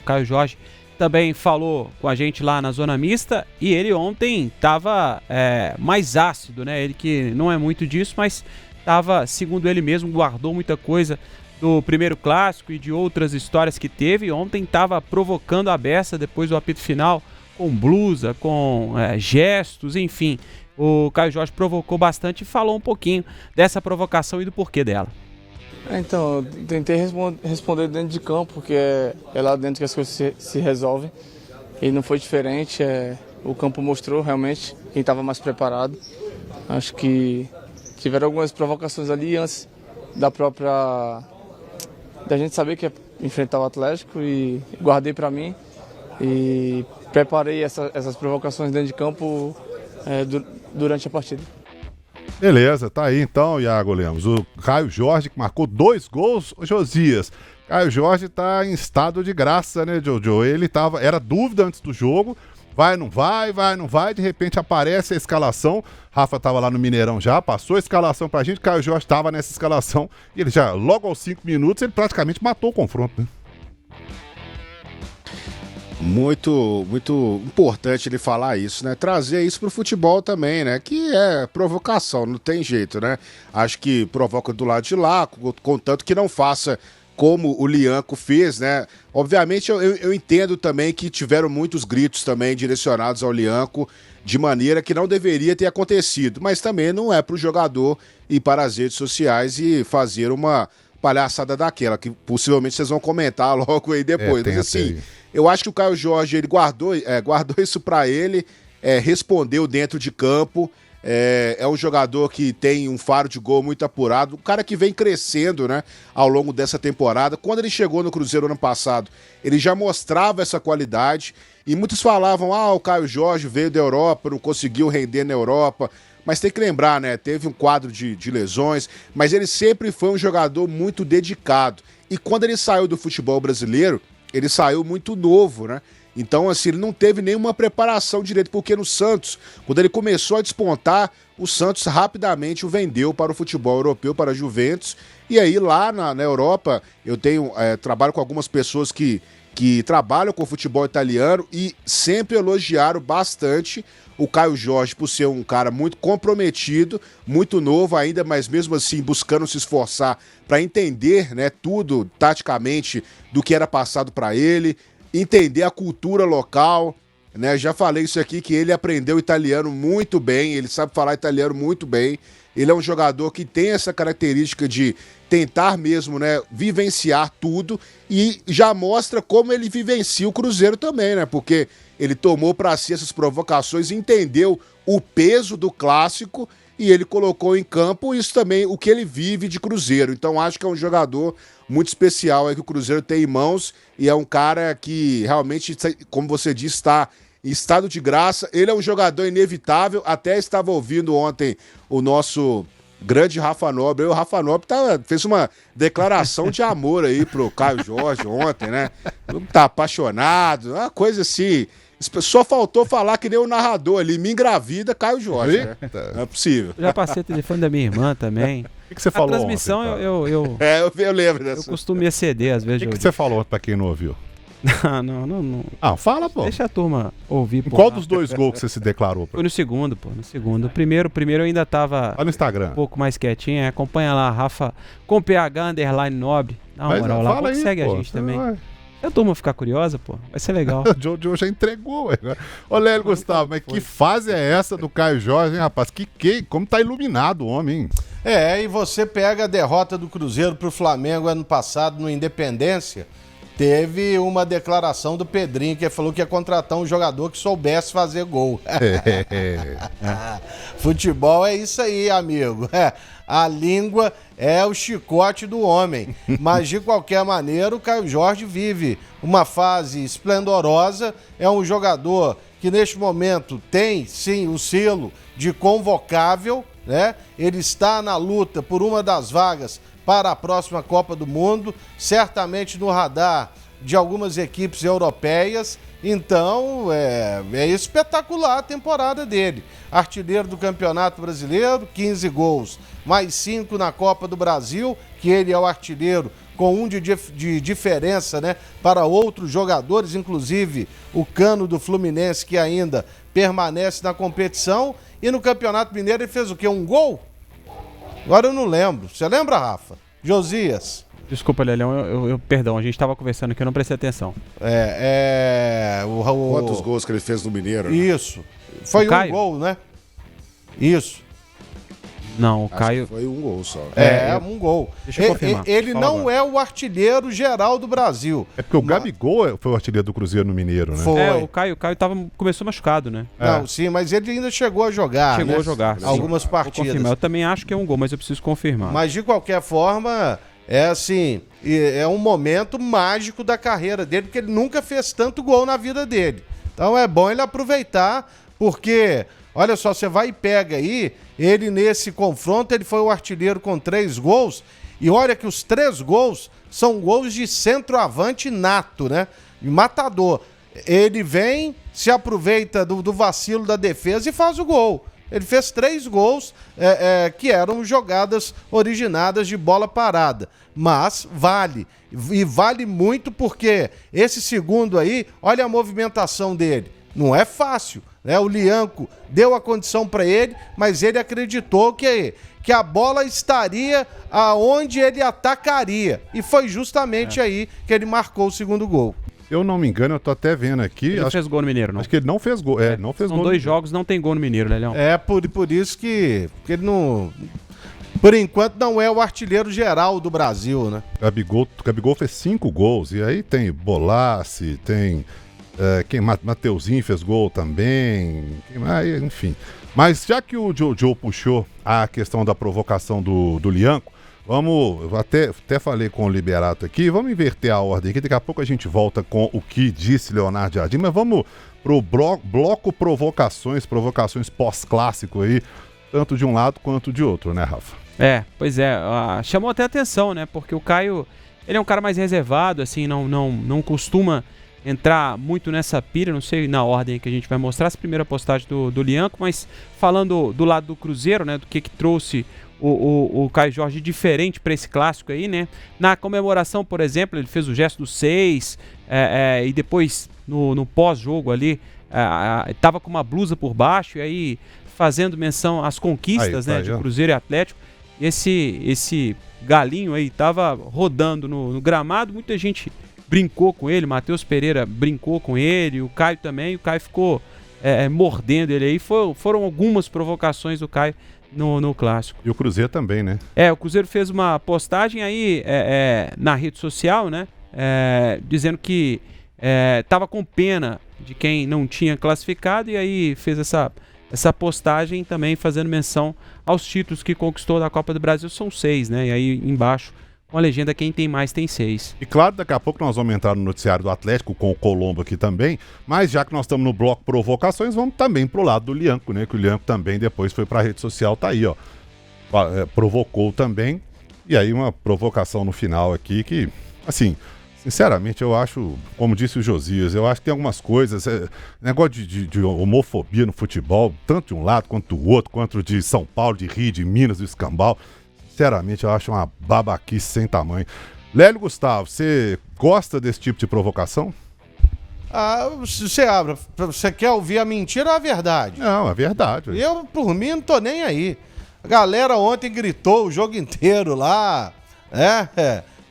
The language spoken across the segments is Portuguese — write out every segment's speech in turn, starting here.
Caio Jorge também falou com a gente lá na Zona Mista e ele ontem estava mais ácido, né? Ele que não é muito disso, mas estava, segundo ele mesmo, guardou muita coisa do primeiro clássico e de outras histórias que teve. Ontem estava provocando a beça depois do apito final, com blusa, com gestos, enfim. O Caio Jorge provocou bastante e falou um pouquinho dessa provocação e do porquê dela. Então, eu tentei responder dentro de campo, porque é lá dentro que as coisas se resolvem. E não foi diferente, o campo mostrou realmente quem estava mais preparado. Acho que tiveram algumas provocações ali antes da gente saber que ia enfrentar o Atlético, e guardei para mim e preparei essas provocações dentro de campo durante a partida. Beleza, tá aí então, Iago Lemos. O Caio Jorge, que marcou 2 gols. Ô, Josias, Caio Jorge tá em estado de graça, né, Jojo? Era dúvida antes do jogo, vai, não vai, de repente aparece a escalação. Rafa tava lá no Mineirão já, passou a escalação pra gente, Caio Jorge tava nessa escalação, e ele já, logo aos 5 minutos, ele praticamente matou o confronto, né? Muito, muito importante ele falar isso, né? Trazer isso pro futebol também, né? Que é provocação, não tem jeito, né? Acho que provoca do lado de lá, contanto que não faça como o Lianco fez, né? Obviamente eu entendo também que tiveram muitos gritos também direcionados ao Lianco, de maneira que não deveria ter acontecido, mas também não é pro jogador ir para as redes sociais e fazer uma palhaçada daquela, que possivelmente vocês vão comentar logo aí depois. Mas assim, eu acho que o Caio Jorge, ele guardou isso pra ele, respondeu dentro de campo, é um jogador que tem um faro de gol muito apurado, um cara que vem crescendo, né, ao longo dessa temporada. Quando ele chegou no Cruzeiro ano passado, ele já mostrava essa qualidade, e muitos falavam, o Caio Jorge veio da Europa, não conseguiu render na Europa, mas tem que lembrar, né, teve um quadro de lesões, mas ele sempre foi um jogador muito dedicado, e quando ele saiu do futebol brasileiro, ele saiu muito novo, né? Então, assim, ele não teve nenhuma preparação direito, porque no Santos, quando ele começou a despontar, o Santos rapidamente o vendeu para o futebol europeu, para a Juventus. E aí, lá na Europa, eu trabalho com algumas pessoas que trabalham com o futebol italiano e sempre elogiaram bastante o Caio Jorge por ser um cara muito comprometido, muito novo ainda, mas mesmo assim buscando se esforçar para entender, né, tudo taticamente do que era passado para ele, entender a cultura local, né? Já falei isso aqui, que ele aprendeu italiano muito bem, ele sabe falar italiano muito bem. Ele é um jogador que tem essa característica de tentar mesmo, né, vivenciar tudo, e já mostra como ele vivencia o Cruzeiro também, né? Porque ele tomou para si essas provocações, entendeu o peso do clássico e ele colocou em campo isso também, o que ele vive de Cruzeiro. Então acho que é um jogador muito especial aí que o Cruzeiro tem em mãos, e é um cara que realmente, como você disse, está em estado de graça. Ele é um jogador inevitável. Até estava ouvindo ontem o nosso grande Rafa Nobre. O Rafa Nobre fez uma declaração de amor aí pro Caio Jorge ontem, né? Tá apaixonado, uma coisa assim. Só faltou falar que nem o narrador ali, me engravida Caio Jorge, né? Não é possível. Eu já passei o telefone da minha irmã também. O que você falou? A transmissão ontem, eu lembro dessa. Eu costumo exceder às vezes. O que você falou pra quem não ouviu? Não. Fala, pô. Deixa a turma ouvir. Qual dos 2 gols que você se declarou? Foi no segundo, pô. No segundo. O primeiro eu ainda tava lá no Instagram, um pouco mais quietinho. Acompanha lá, Rafa com PH _ Nobre. Dá uma moral lá. Aí, segue a gente também. Se a turma ficar curiosa, pô, vai ser legal. O Jojo já entregou, ué. Ô, Lélio Gustavo, mas que fase é essa do Caio Jorge, hein, rapaz? Como tá iluminado o homem, hein? E você pega a derrota do Cruzeiro pro Flamengo ano passado no Independência, teve uma declaração do Pedrinho que falou que ia contratar um jogador que soubesse fazer gol. Futebol é isso aí, amigo. A língua é o chicote do homem. Mas, de qualquer maneira, o Caio Jorge vive uma fase esplendorosa. É um jogador que, neste momento, tem, sim, o selo de convocável, né? Ele está na luta por uma das vagas para a próxima Copa do Mundo, certamente no radar de algumas equipes europeias. Então, é espetacular a temporada dele. Artilheiro do Campeonato Brasileiro, 15 gols, mais 5 na Copa do Brasil, que ele é o artilheiro com um de diferença, né, para outros jogadores, inclusive o Cano do Fluminense, que ainda permanece na competição. E no Campeonato Mineiro ele fez o quê? Um gol? Agora eu não lembro. Você lembra, Rafa? Josias? Desculpa, Lelão, perdão, a gente estava conversando aqui, eu não prestei atenção. Quantos gols que ele fez no Mineiro? Né? Isso. Foi um gol, né? Isso. Não, o Acho Caio... que foi um gol só. Um gol. Deixa eu confirmar. Ele não agora. é o artilheiro geral do Brasil. É porque o Gabigol foi o artilheiro do Cruzeiro no Mineiro, né? Foi. O Caio começou machucado, né? Não, sim, mas ele ainda chegou a jogar. Chegou né? a jogar. Sim. Algumas Vou partidas. confirmar. Eu também acho que é um gol, mas eu preciso confirmar. Mas de qualquer forma, é assim, é um momento mágico da carreira dele, porque ele nunca fez tanto gol na vida dele. Então é bom ele aproveitar, porque, olha só, você vai e pega aí, ele nesse confronto, ele foi o artilheiro com 3 gols, e olha que os 3 gols são gols de centroavante nato, né? Matador. Ele vem, se aproveita do vacilo da defesa e faz o gol. Ele fez 3 gols que eram jogadas originadas de bola parada. Mas vale. E vale muito porque esse segundo aí, olha a movimentação dele. Não é fácil, né? O Lianco deu a condição para ele, mas ele acreditou que a bola estaria aonde ele atacaria. E foi justamente aí que ele marcou o segundo gol. Se eu não me engano, eu tô até vendo aqui. Ele não fez gol no Mineiro, não? Acho que ele não fez gol. Não fez São gol. 2 jogos, não tem gol no Mineiro, Lelão. Por isso que ele não... Por enquanto não é o artilheiro geral do Brasil, né? Gabigol fez 5 gols. E aí tem Bolassi, tem... Mateuzinho fez gol também. Enfim. Mas já que o Joe puxou a questão da provocação do Lianco, eu até falei com o Liberato aqui, vamos inverter a ordem aqui, daqui a pouco a gente volta com o que disse Leonardo Jardim, mas vamos pro bloco provocações pós-clássico aí, tanto de um lado quanto de outro, né, Rafa? Pois é, chamou até atenção, né, porque o Caio, ele é um cara mais reservado, assim, não costuma entrar muito nessa pira, não sei na ordem que a gente vai mostrar, essa primeira postagem do Lianco, mas falando do lado do Cruzeiro, né, do que trouxe o Caio Jorge diferente para esse clássico aí, né? Na comemoração, por exemplo, ele fez o gesto do 6 e depois no pós-jogo ali tava com uma blusa por baixo e aí fazendo menção às conquistas, né, de Cruzeiro e Atlético. E esse galinho aí tava rodando no gramado, muita gente brincou com ele, Matheus Pereira brincou com ele, o Caio também, o Caio ficou mordendo ele aí, foram algumas provocações do Caio no clássico. E o Cruzeiro também, né? O Cruzeiro fez uma postagem aí na rede social, né? Dizendo que tava com pena de quem não tinha classificado e aí fez essa postagem também fazendo menção aos títulos que conquistou da Copa do Brasil, são 6, né? E aí embaixo com a legenda quem tem mais tem 6. E claro, daqui a pouco nós vamos entrar no noticiário do Atlético com o Colombo aqui também, mas já que nós estamos no bloco provocações, vamos também pro lado do Lianco, né? Que o Lianco também depois foi pra rede social, tá aí, ó. Provocou também, e aí uma provocação no final aqui que, assim, sinceramente eu acho, como disse o Josias, eu acho que tem algumas coisas, negócio de homofobia no futebol, tanto de um lado quanto do outro, quanto de São Paulo, de Rio, de Minas, do Escambau. Sinceramente, eu acho uma babaquice sem tamanho. Lélio Gustavo, você gosta desse tipo de provocação? Você quer ouvir a mentira ou a verdade? Não, é verdade. Eu, por mim, não tô nem aí. A galera ontem gritou o jogo inteiro lá,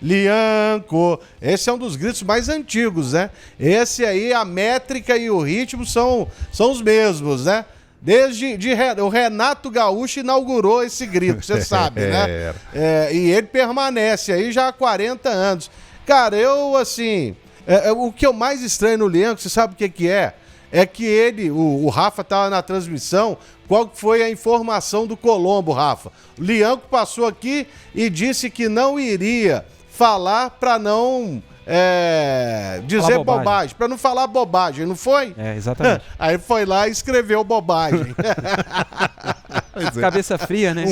Lianco. Esse é um dos gritos mais antigos, né? Esse aí, a métrica e o ritmo são os mesmos, né? Desde o Renato Gaúcho inaugurou esse grito, você sabe, né? E ele permanece aí já há 40 anos. Cara, eu, assim, o que eu mais estranho no Lianco, você sabe o que é? É que ele, o Rafa estava na transmissão, qual foi a informação do Colombo, Rafa? O Lianco passou aqui e disse que não iria falar para não... dizer bobagem, para não falar bobagem, não foi? Exatamente. Aí foi lá e escreveu bobagem. Cabeça fria, né?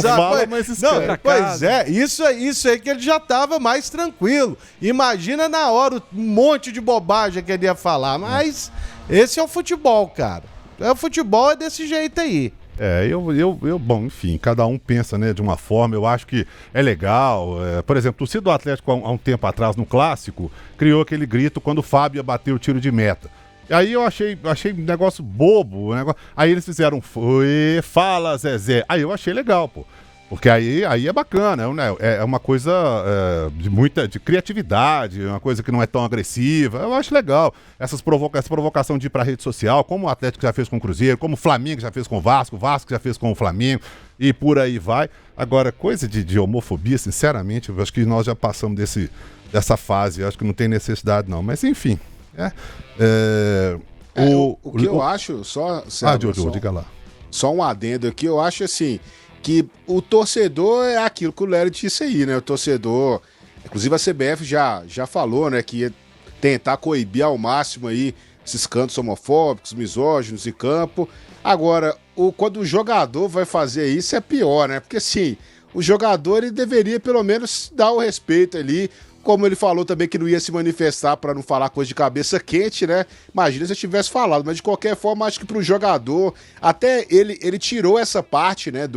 Pois é, isso aí que ele já tava mais tranquilo. Imagina na hora um monte de bobagem que ele ia falar, mas esse é o futebol, cara. O futebol é desse jeito aí. Bom, enfim, cada um pensa, né, de uma forma. Eu acho que é legal. Por exemplo, o torcida do Atlético, há um tempo atrás, no Clássico, criou aquele grito quando o Fábio ia bater o tiro de meta. E aí eu achei um negócio bobo. Aí eles fizeram, fala, Zezé. Aí eu achei legal, pô. Porque aí é bacana, né? É uma coisa de criatividade, uma coisa que não é tão agressiva. Eu acho legal. Essa provocação de ir pra rede social, como o Atlético já fez com o Cruzeiro, como o Flamengo já fez com o Vasco já fez com o Flamengo, e por aí vai. Agora, coisa de homofobia, sinceramente, eu acho que nós já passamos dessa fase. Eu acho que não tem necessidade, não. Mas, enfim. O que eu acho, Diogo, diga lá. Só um adendo aqui, eu acho assim, que o torcedor é aquilo que o Léo disse aí, né? O torcedor, inclusive a CBF já falou, né, que ia tentar coibir ao máximo aí esses cantos homofóbicos, misóginos em campo. Agora, quando o jogador vai fazer isso é pior, né? Porque assim, o jogador ele deveria pelo menos dar o respeito ali, como ele falou também que não ia se manifestar para não falar coisa de cabeça quente, né? Imagina se eu tivesse falado, mas de qualquer forma acho que pro jogador, até ele tirou essa parte, né,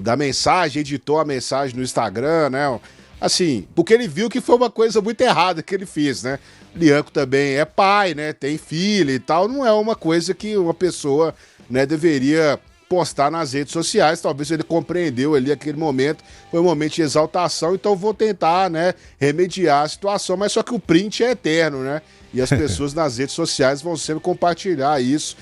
da mensagem, editou a mensagem no Instagram, né? Assim, porque ele viu que foi uma coisa muito errada que ele fez, né? Lianco também é pai, né? Tem filho e tal, não é uma coisa que uma pessoa, né, deveria postar nas redes sociais. Talvez ele compreendeu ali aquele momento, foi um momento de exaltação, então vou tentar, né, remediar a situação, mas só que o print é eterno, né? E as pessoas nas redes sociais vão sempre compartilhar isso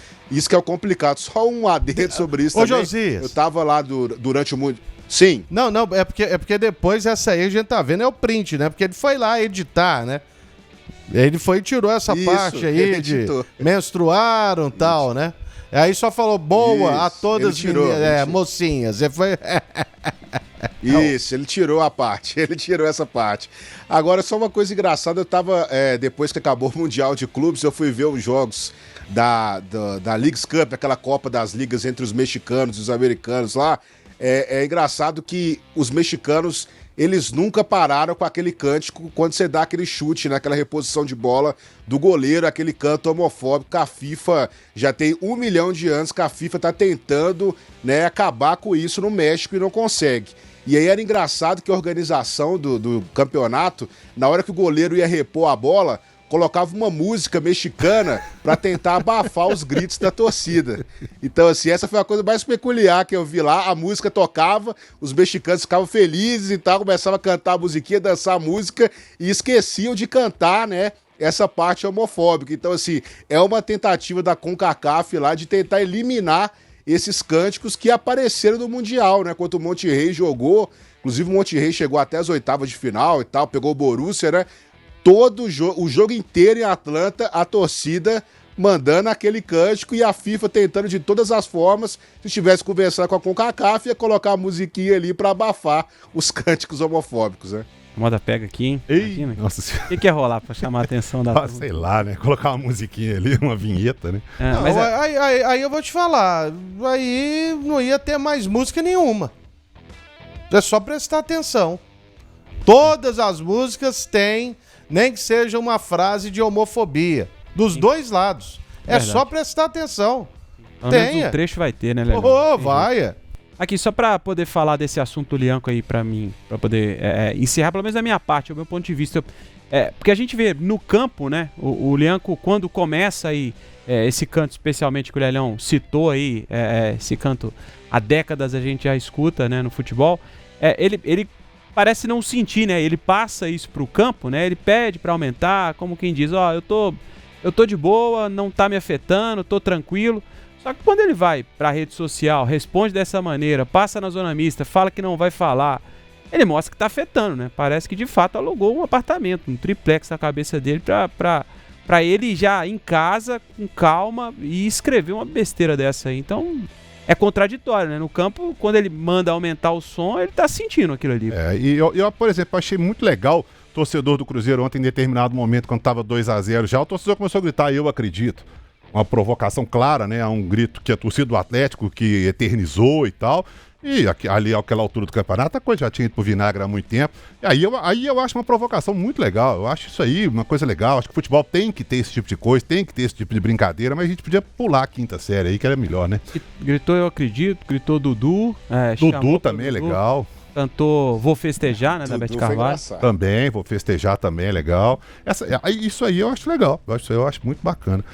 que é o complicado. Só um adendo sobre isso também. Josias. Eu tava lá durante o mundo. Sim. Não, é porque depois essa aí a gente tá vendo é o print, né? Porque ele foi lá editar, né? Ele foi e tirou essa parte aí de menstruaram e tal, né? Aí só falou boa a todas as mocinhas. Ele foi... Isso, ele tirou a parte, ele tirou essa parte. Agora, só uma coisa engraçada, eu tava, depois que acabou o Mundial de Clubes, eu fui ver os jogos da Leagues Cup, aquela Copa das Ligas entre os mexicanos e os americanos lá. É engraçado que os mexicanos, eles nunca pararam com aquele cântico quando você dá aquele chute naquela reposição de bola do goleiro, aquele canto homofóbico que a FIFA já tem 1 milhão de anos que a FIFA tá tentando, né, acabar com isso no México e não consegue. E aí era engraçado que a organização do campeonato, na hora que o goleiro ia repor a bola, colocava uma música mexicana para tentar abafar os gritos da torcida. Então, assim, essa foi a coisa mais peculiar que eu vi lá. A música tocava, os mexicanos ficavam felizes e tal, começavam a cantar a musiquinha, dançar a música e esqueciam de cantar, né, essa parte homofóbica. Então, assim, é uma tentativa da CONCACAF lá de tentar eliminar esses cânticos que apareceram no Mundial, né, quando o Monterrey jogou. Inclusive, o Monterrey chegou até as oitavas de final e tal, pegou o Borussia, né? O jogo inteiro em Atlanta, a torcida mandando aquele cântico e a FIFA tentando de todas as formas, se tivesse conversado com a CONCACAF, ia colocar a musiquinha ali pra abafar os cânticos homofóbicos, né? A moda pega aqui, hein? Ei, aqui, nossa senhora. O que ia rolar pra chamar a atenção da... sei lá, né? Colocar uma musiquinha ali, uma vinheta, né? Não, mas aí eu vou te falar, aí não ia ter mais música nenhuma. É só prestar atenção. Todas as músicas têm, nem que seja uma frase de homofobia. Dos dois lados. É só prestar atenção. Tenha. Um trecho vai ter, né, Léo? Vai. Aqui, só pra poder falar desse assunto do Lianco aí pra mim, pra poder encerrar, pelo menos da minha parte, o meu ponto de vista. Porque a gente vê no campo, né, o Lianco, quando começa aí, esse canto especialmente que o Lelão citou aí, esse canto há décadas a gente já escuta, né, no futebol, ele parece não sentir, né, ele passa isso pro campo, né, ele pede pra aumentar, como quem diz, eu tô de boa, não tá me afetando, tô tranquilo. Só que quando ele vai pra rede social, responde dessa maneira, passa na zona mista, fala que não vai falar, ele mostra que tá afetando, né? Parece que de fato alugou um apartamento, um triplex na cabeça dele pra ele já em casa, com calma, e escrever uma besteira dessa aí. Então, é contraditório, né? No campo, quando ele manda aumentar o som, ele tá sentindo aquilo ali. E eu, por exemplo, achei muito legal o torcedor do Cruzeiro ontem, em determinado momento, quando tava 2-0 já, o torcedor começou a gritar, eu acredito. Uma provocação clara, né, a um grito que a torcida do Atlético que eternizou e tal, E ali, àquela altura do campeonato, a coisa já tinha ido pro vinagre há muito tempo. E aí eu acho uma provocação muito legal. Eu acho isso aí uma coisa legal. Acho que o futebol tem que ter esse tipo de coisa, tem que ter esse tipo de brincadeira, mas a gente podia pular a quinta série aí, que era melhor, né? Gritou Eu Acredito, gritou Dudu. Dudu também é legal. Cantou Vou Festejar, né, da Beth Carvalho. Também, Vou Festejar também é legal. Isso aí eu acho legal. Isso aí eu acho muito bacana.